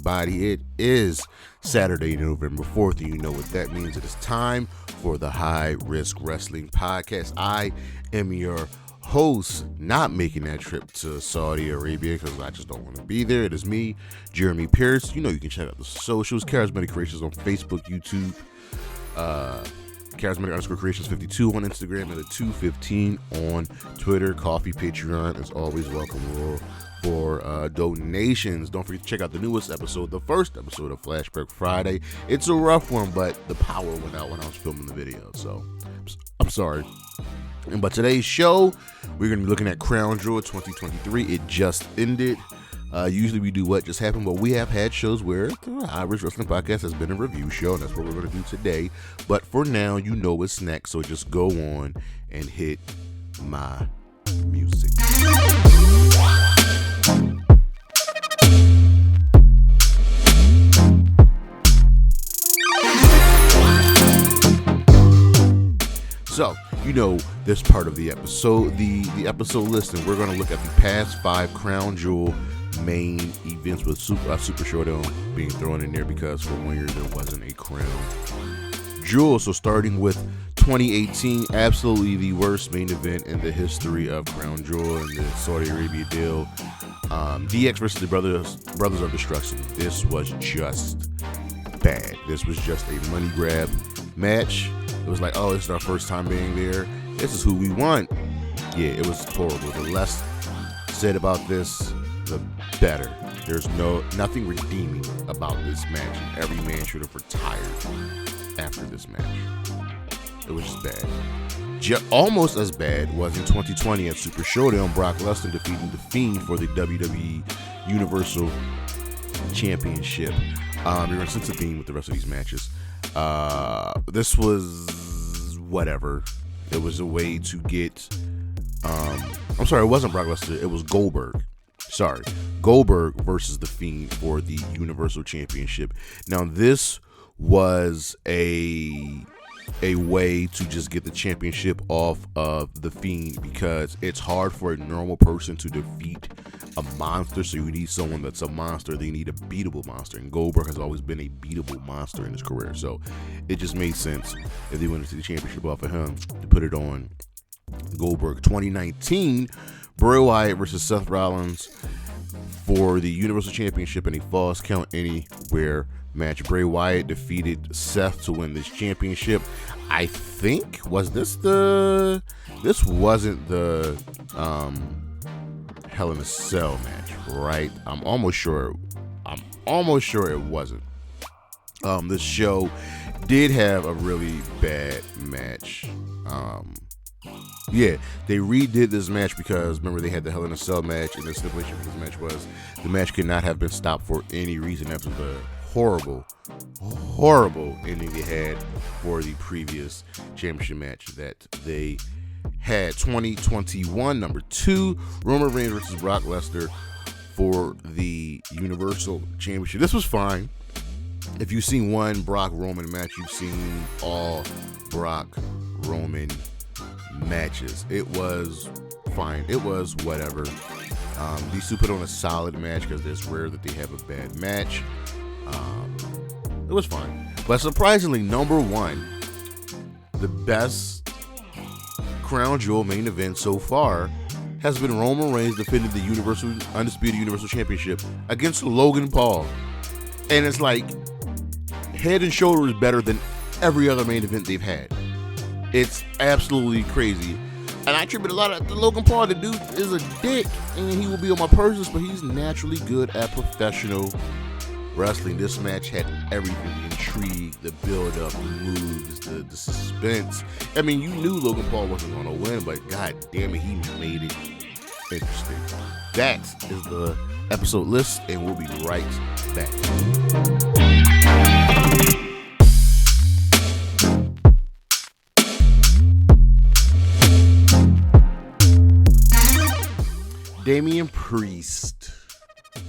everybody. It is Saturday, November 4th, and you know what that means. It is time for the High Risk Wrestling Podcast. I am your host, not making that trip to Saudi Arabia because I just don't want to be there. It is me, Jeremy Pierce. You know you can check out the socials, Charismatic Creations on Facebook, YouTube, Charismatic_Creations 52 on Instagram, and the 215 on Twitter. Coffee, Patreon is always welcome for donations. Don't forget to check out the newest episode, the first episode of Flashback Friday. It's a rough one, but the power went out when I was filming the video, so I'm sorry. But today's show, we're going to be looking at Crown Jewel 2023. It just ended. Usually we do What Just Happened, but we have had shows where the Irish Wrestling Podcast has been a review show, and that's what we're going to do today. But for now, you know what's next, so just go on and hit my music. So, you know this part of the episode, the episode list, and we're going to look at the past 5 Crown Jewel main events with Super Showdown being thrown in there because for 1 year there wasn't a Crown Jewel. So starting with 2018, absolutely the worst main event in the history of Crown Jewel and the Saudi Arabia deal. DX versus the Brothers of Destruction. This was just bad. This was just a money grab match. It was like, oh, this is our first time being there. This is who we want. Yeah, it was horrible. The less said about this, the better. There's nothing redeeming about this match. Every man should have retired after this match. It was just bad. Almost as bad was in 2020 at Super Showdown, Brock Lesnar defeating The Fiend for the WWE Universal Championship. You're going to sense a theme with the rest of these matches. This was whatever. It was a way to get I'm sorry, it wasn't Brock Lesnar, it was Goldberg versus The Fiend for the Universal Championship. Now this was a way to just get the championship off of The Fiend because it's hard for a normal person to defeat a monster, so you need someone that's a monster. They need a beatable monster, and Goldberg has always been a beatable monster in his career, so it just made sense if they wanted to the championship off of him to put it on Goldberg. 2019, Bray Wyatt versus Seth Rollins for the Universal Championship in a Falls Count Anywhere match. Bray Wyatt defeated Seth to win this championship. I think this wasn't the Hell in a Cell match, right? I'm almost sure it wasn't. This show did have a really bad match. Yeah, they redid this match because remember they had the Hell in a Cell match, and the stipulation for this match was the match could not have been stopped for any reason after the horrible ending they had for the previous championship match that they had. 2021, number 2, Roman Reigns versus Brock Lesnar for the Universal Championship. This was fine. If you've seen one Brock Roman match, you've seen all Brock Roman matches. It was fine. It was whatever. These two put on a solid match because it's rare that they have a bad match. It was fine. But surprisingly, number 1, the best Crown Jewel main event so far has been Roman Reigns defending the Undisputed Universal Championship against Logan Paul. And it's like head and shoulders better than every other main event they've had. It's absolutely crazy. And I attribute a lot of to Logan Paul. The dude is a dick, and he will be on my purses, but he's naturally good at professional wrestling. This match had everything: the intrigue, the build-up, the moves, the suspense. I mean, you knew Logan Paul wasn't going to win, but god damn it, he made it interesting. That is the episode list, and we'll be right back. Damien Priest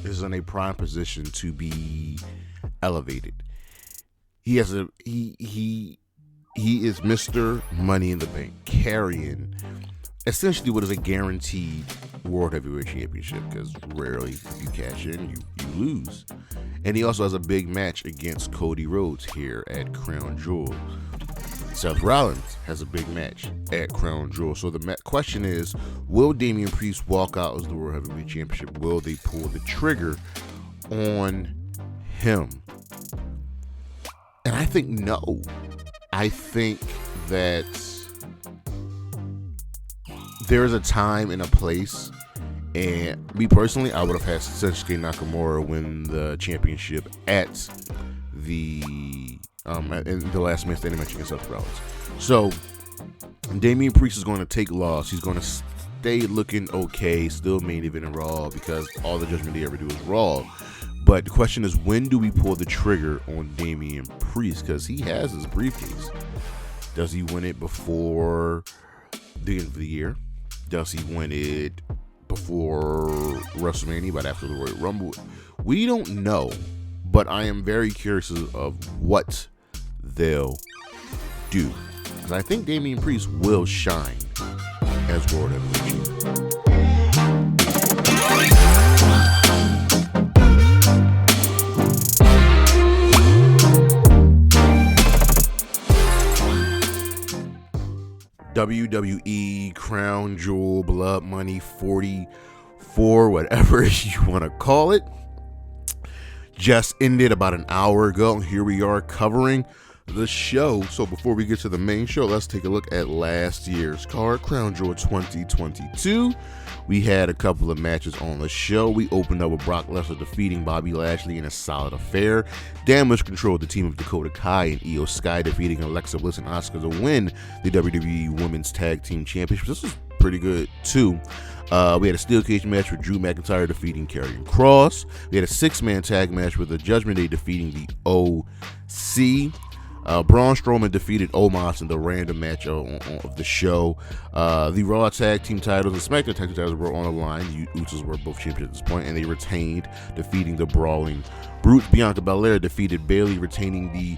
is in a prime position to be elevated. He is Mr. Money in the Bank, carrying essentially what is a guaranteed World Heavyweight Championship, because rarely if you cash in, you lose. And he also has a big match against Cody Rhodes here at Crown Jewel. Seth Rollins has a big match at Crown Jewel. So the question is, will Damien Priest walk out as the World Heavyweight Championship? Will they pull the trigger on him? And I think no. I think that there is a time and a place, and me personally, I would have had Shinsuke Nakamura win the championship at the in the last man standing match against Seth Rollins. So Damien Priest is going to take loss. He's going to stay looking okay, still main event in Raw, because all the Judgment Day ever do is Raw. But the question is, when do we pull the trigger on Damien Priest? Because he has his briefcase. Does he win it before the end of the year? Does he win it before WrestleMania, but after the Royal Rumble? We don't know, but I am very curious of what they'll do, because I think Damien Priest will shine as World Heavyweight Champion. WWE Crown Jewel Blood Money 44, whatever you want to call it, just ended about an hour ago. Here we are covering the show. So before we get to the main show, let's take a look at last year's card, Crown Jewel 2022. We had a couple of matches on the show. We opened up with Brock Lesnar defeating Bobby Lashley in a solid affair. Damage Control, the team of Dakota Kai and Io Sky, defeating Alexa Bliss and Asuka to win the WWE Women's Tag Team Championship. This was pretty good too. We had a steel cage match with Drew McIntyre defeating Karrion Kross. We had a 6-man tag match with the Judgment Day defeating the OC. Braun Strowman defeated Omos in the random match of the show. The Raw Tag Team titles and SmackDown Tag Team titles were on the line. The Usos were both champions at this point, and they retained, defeating the Brawling Brutes. Bianca Belair defeated Bayley, retaining the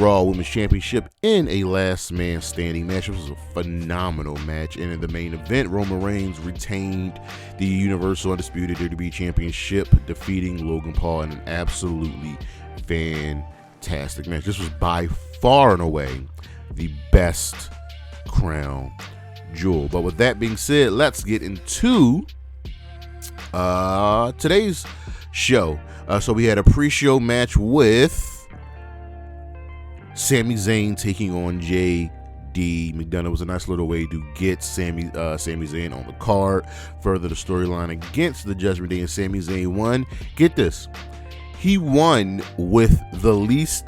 Raw Women's Championship in a last man standing match. It was a phenomenal match. And in the main event, Roman Reigns retained the Universal Undisputed WWE Championship, defeating Logan Paul in an absolutely fantastic match. This was by far and away the best Crown Jewel. But with that being said, let's get into today's show. So we had a pre-show match with Sami Zayn taking on JD McDonagh. It was a nice little way to get Sami Zayn on the card, further the storyline against the Judgment Day, and Sami Zayn won. Get this, he won with the least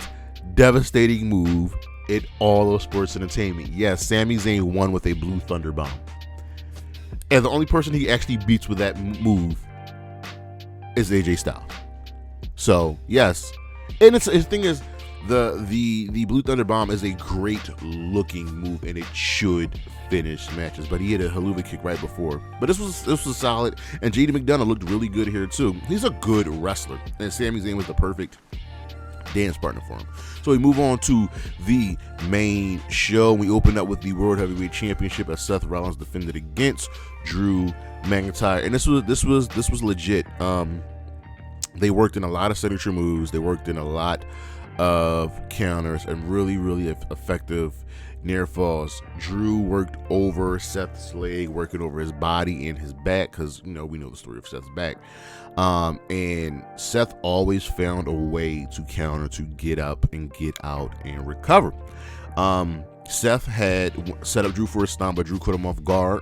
devastating move in all of sports entertainment. Yes, Sami Zayn won with a Blue Thunder Bomb, and the only person he actually beats with that move is AJ Styles. So yes, and his thing is, the Blue Thunder Bomb is a great looking move, and it should finish matches. But he hit a haluva kick right before. But this was solid, and JD McDonagh looked really good here too. He's a good wrestler, and Sami Zayn was the perfect dance partner for him. So we move on to the main show. We open up with the World Heavyweight Championship as Seth Rollins defended against Drew McIntyre, and this was legit. They worked in a lot of signature moves. They worked in a lot of counters and really effective near falls. Drew worked over Seth's leg, working over his body and his back, because we know the story of Seth's back. And Seth always found a way to counter, to get up and get out and recover. Seth had set up Drew for a stomp, but Drew caught him off guard,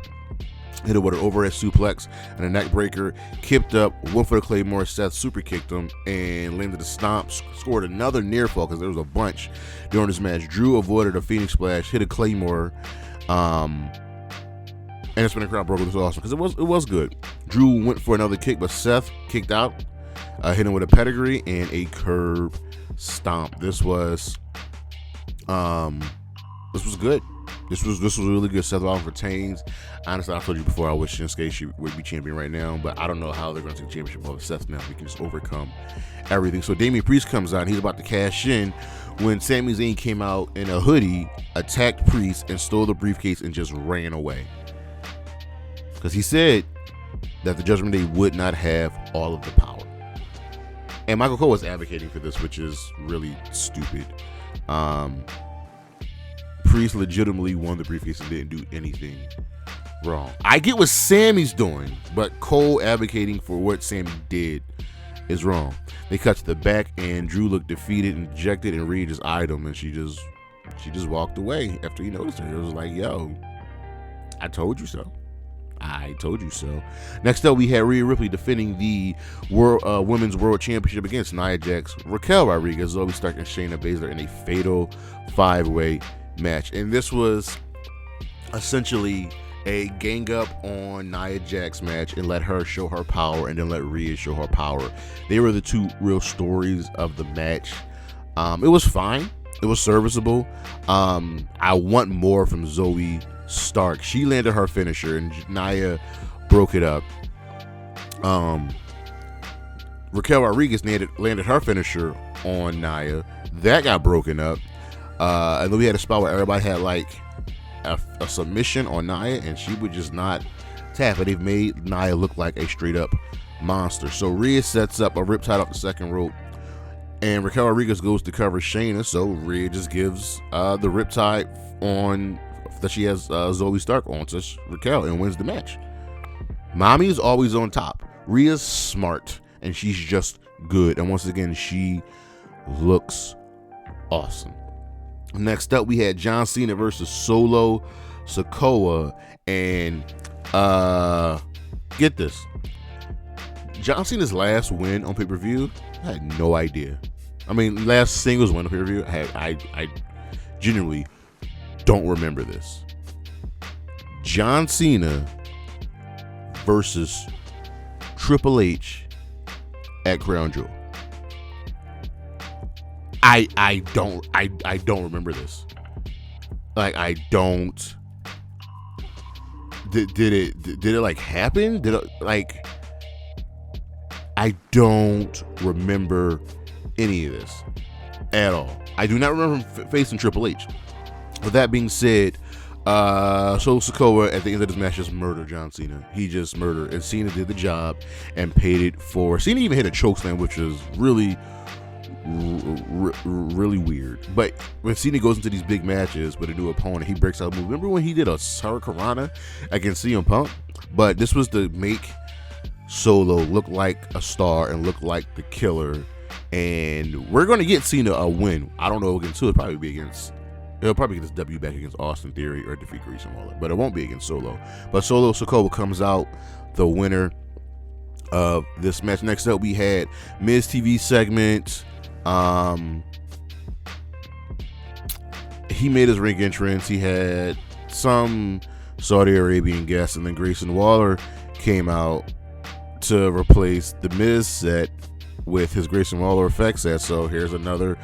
hit it with an overhead suplex and a neck breaker, kicked up, went for the Claymore. Seth super kicked him and landed a stomp, scored another near fall, because there was a bunch during this match. Drew avoided a Phoenix Splash, hit a Claymore, and a spinning crowd broke. It was awesome, because it was good. Drew went for another kick, but Seth kicked out, hit him with a pedigree and a curb stomp. This was good. This was really good. Seth Rollins retains. Honestly, I told you before, I wish Shinsuke would be champion right now, but I don't know how they're going to take the championship over Seth now. We can just overcome everything. So Damien Priest comes out. He's about to cash in when Sami Zayn came out in a hoodie, attacked Priest, and stole the briefcase and just ran away. Because he said that the Judgment Day would not have all of the power. And Michael Cole was advocating for this, which is really stupid. Priest legitimately won the briefcase and didn't do anything wrong. I get what Sami's doing, but Cole advocating for what Sami did is wrong. They cut to the back, and Drew looked defeated and dejected, and Rhea just eyed him, and she just walked away after he noticed her. It was like, yo, I told you so. I told you so. Next up, we had Rhea Ripley defending the Women's World Championship against Nia Jax, Raquel Rodriguez, Zoey Stark, and Shayna Baszler in a fatal 5-way match. And this was essentially a gang up on Nia Jax match and let her show her power, and then let Rhea show her power. They were the two real stories of the match. It was fine. It was serviceable. I want more from Zoey Stark. She landed her finisher and Nia broke it up. Raquel Rodriguez landed her finisher on Nia. That got broken up. And then we had a spot where everybody had like a submission on Nia, and she would just not tap it. They've made Nia look like a straight up monster. So Rhea sets up a riptide off the second rope, and Raquel Rodriguez goes to cover Shayna. So Rhea just gives the riptide on that she has Zoey Stark on to Raquel and wins the match. Mommy is always on top. Rhea's smart, and she's just good. And once again, she looks awesome. Next up, we had John Cena versus Solo Sikoa, and get this, John Cena's last win on pay-per-view, I had no idea. I mean, last singles win on pay-per-view, I genuinely don't remember this. John Cena versus Triple H at Crown Jewel. I don't remember this. Like, I don't. Did it like happen? I don't remember any of this at all. I do not remember him facing Triple H. With that being said, so Sikoa at the end of this match just murdered John Cena. He just murdered, and Cena did the job and paid it for. Cena even hit a chokeslam, which is really weird. But when Cena goes into these big matches with a new opponent, he breaks out a move. Remember when he did a Hurricanrana against CM Punk? But this was to make Solo look like a star and look like the killer. And we're going to get Cena a win. I don't know against who. He'll probably get his W back against Austin Theory or defeat Grayson Waller, but it won't be against Solo. But Solo Sikoa comes out the winner of this match. Next up, we had MizTV segment. He made his ring entrance. He had some Saudi Arabian guests, and then Grayson Waller came out to replace the Miz set with his Grayson Waller effects set. So here's another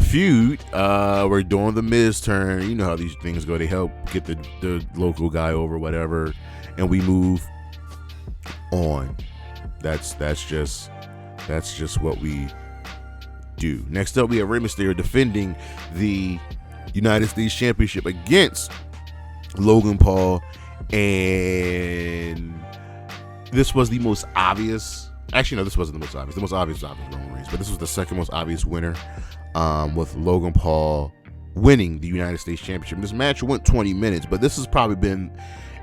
feud. We're doing the Miz turn. You know how these things go. They help get the local guy over, whatever, and we move on. That's just what we do. Next up, we have Rey Mysterio defending the United States Championship against Logan Paul, and this was the most obvious. Actually, no, this wasn't the most obvious. The most obvious was Roman Reigns, but this was the second most obvious winner, with Logan Paul winning the United States Championship. This match went 20 minutes, but this has probably been,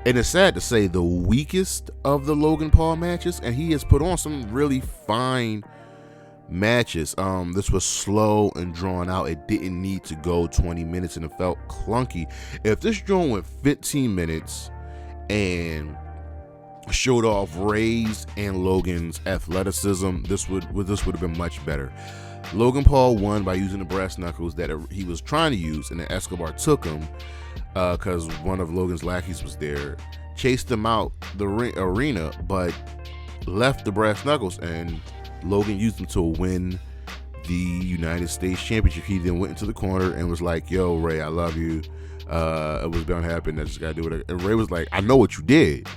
and it's sad to say, the weakest of the Logan Paul matches, and he has put on some really fine matches. This was slow and drawn out. It didn't need to go 20 minutes, and it felt clunky. If this joint went 15 minutes and showed off Rey's and Logan's athleticism, this would have been much better. Logan Paul won by using the brass knuckles that he was trying to use, and then Escobar took him because one of Logan's lackeys was there, chased him out the arena, but left the brass knuckles, and Logan used them to win the United States Championship. He then went into the corner and was like, yo, Rey, I love you. It was bound to happen. I just gotta do it. And Rey was like, I know what you did.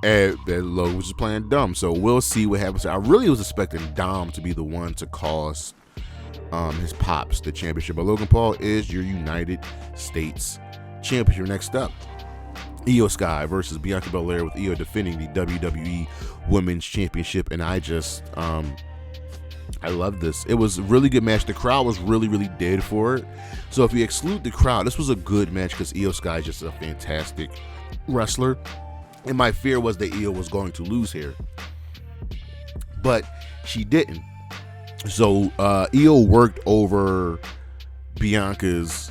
And Logan was just playing dumb. So we'll see what happens. I really was expecting Dom to be the one to cost his pops the championship. But Logan Paul is your United States Championship. Next up, Io Sky versus Bianca Belair, with Io defending the WWE Women's Championship. And I love this. It was a really good match. The crowd was really, really dead for it. So if you exclude the crowd, this was a good match because Io Sky is just a fantastic wrestler. And my fear was that Io was going to lose here, but she didn't. So Io worked over Bianca's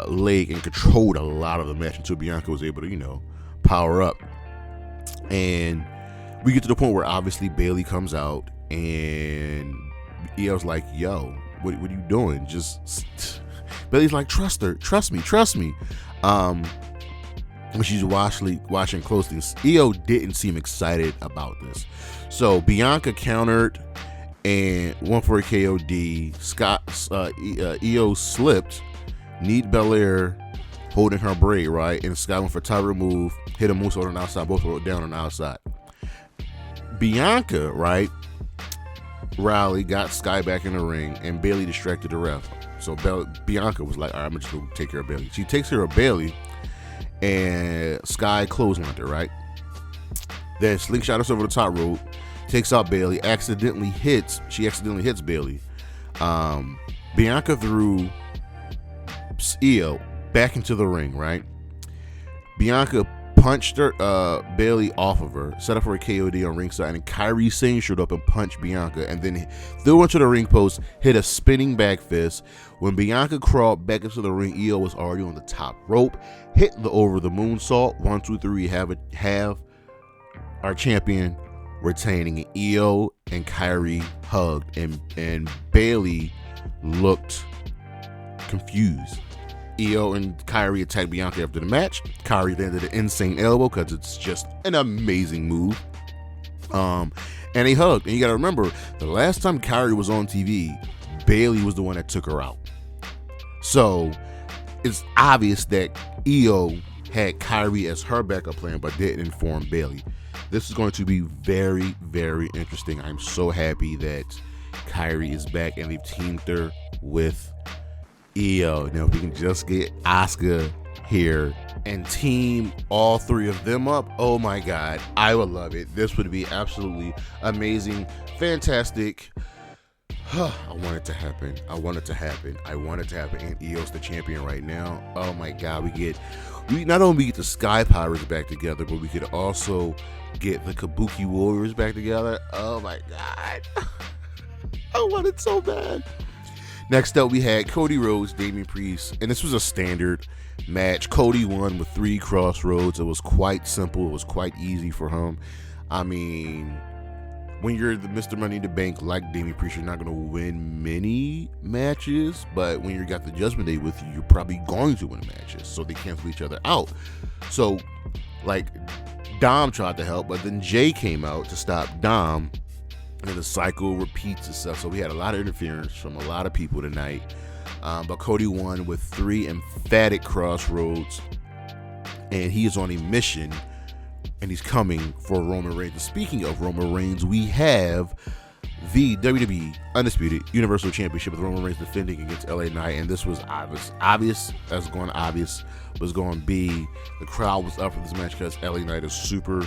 leg and controlled a lot of the match until Bianca was able to, power up. And we get to the point where obviously Bayley comes out and Io's like, yo, what are you doing? Bayley's like, trust her, trust me. When she's watching closely, Io didn't seem excited about this. So Bianca countered and went for a KOD. Io slipped, kneed Belair holding her braid, right? And Sky went for tightrope move, hit a moonsault on the outside, both were down on the outside. Bianca, right, rally, got Sky back in the ring, and Bayley distracted the ref. So Bianca was like, all right, I'm just going to take care of Bayley. She takes care of Bayley, and Sky clotheslined her, right? Then slingshot us over the top rope, takes out Bayley, accidentally hits Bayley. Bianca threw Io back into the ring, right? Bianca punched her Bayley off of her, set up for a KOD on ringside, and Kairi Sane showed up and punched Bianca, and then threw her to the ring post, hit a spinning back fist. When Bianca crawled back into the ring, Io was already on the top rope, hit the over the moonsault. 1, 2, 3, have our champion retaining. Io and Kairi hugged, and Bayley looked confused. Io and Kairi attacked Bianca after the match. Kairi landed an insane elbow because it's just an amazing move. And they hugged. And you got to remember, the last time Kairi was on TV, Bayley was the one that took her out. So it's obvious that Io had Kairi as her backup plan, but didn't inform Bayley. This is going to be very, very interesting. I'm so happy that Kairi is back and they've teamed her with Io. Now, if we can just get Asuka here and team all three of them up, oh my God, I would love it. This would be absolutely amazing, fantastic. I want it to happen. And Io's the champion right now. Oh my God, we not only get the Sky Pirates back together, but we could also get the Kabuki Warriors back together. Oh my God. I want it so bad. Next up, we had Cody Rhodes, Damien Priest, and this was a standard match. Cody won with 3 crossroads. It was quite simple. It was quite easy for him. I mean, when you're the Mr. Money in the Bank like Damien Priest, you're not going to win many matches, but when you got the Judgment Day with you, you're probably going to win matches, so they cancel each other out. So, like, Dom tried to help, but then Jay came out to stop Dom, and the cycle repeats itself. So we had a lot of interference from a lot of people tonight, but Cody won with 3 emphatic crossroads, and he is on a mission, and he's coming for Roman Reigns. And speaking of Roman Reigns, we have the WWE Undisputed Universal Championship with Roman Reigns defending against LA Knight, and this was obvious was going to be. The crowd was up for this match because LA Knight is super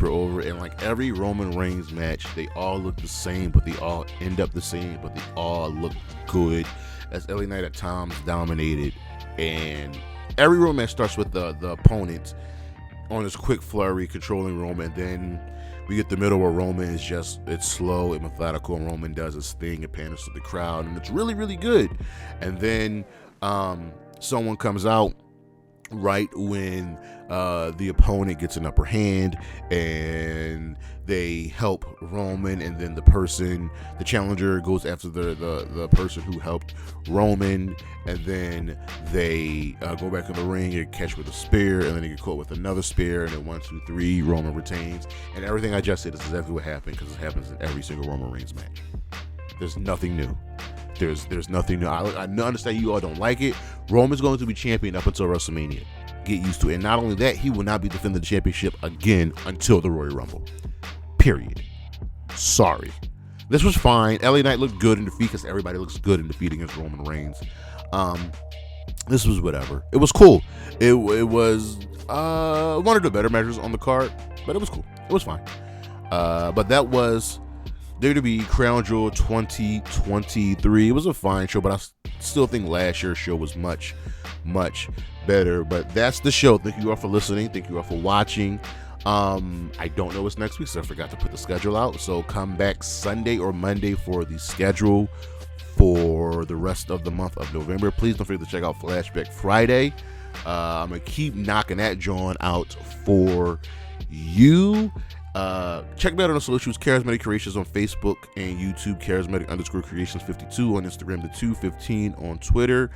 over, and like every Roman Reigns match, they all look the same, but they all end up the same, but they all look good, as LA Knight at times dominated. And every Roman match starts with the opponent on this quick flurry controlling Roman, and then we get the middle where Roman is it's slow and methodical, and Roman does his thing and panders to the crowd, and it's really, really good. And then someone comes out right when the opponent gets an upper hand, and they help Roman, and then the challenger goes after the person who helped Roman, and then they go back in the ring and catch with a spear, and then they get caught with another spear, and then 1, 2, 3, Roman retains. And everything I just said is exactly what happened, because it happens in every single Roman Reigns match. There's nothing new. There's nothing new. I understand you all don't like it. Roman's going to be champion up until WrestleMania. Get used to it. And not only that, he will not be defending the championship again until the Royal Rumble. Period. Sorry. This was fine. LA Knight looked good in defeat, because everybody looks good in defeat against Roman Reigns. This was whatever. It was cool. It was one of the better matches on the card, but it was cool. It was fine. But that was WWE Crown Jewel 2023. It was a fine show, but I still think last year's show was much, much better. But that's the show. Thank you all for listening. Thank you all for watching. I don't know what's next week, so I forgot to put the schedule out. So come back Sunday or Monday for the schedule for the rest of the month of November. Please don't forget to check out Flashback Friday. I'm going to keep knocking that joint out for you. Check me out on the socials, Charismatic Creations on Facebook and YouTube, Charismatic_Creations52 on Instagram, the 215 on Twitter.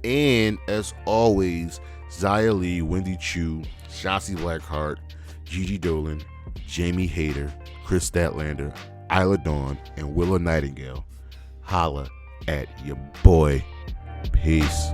And as always, Zia Lee, Wendy Chu, Shotzi Blackheart, Gigi Dolan, Jamie Hayter, Chris Statlander, Isla Dawn, and Willow Nightingale. Holla at your boy. Peace.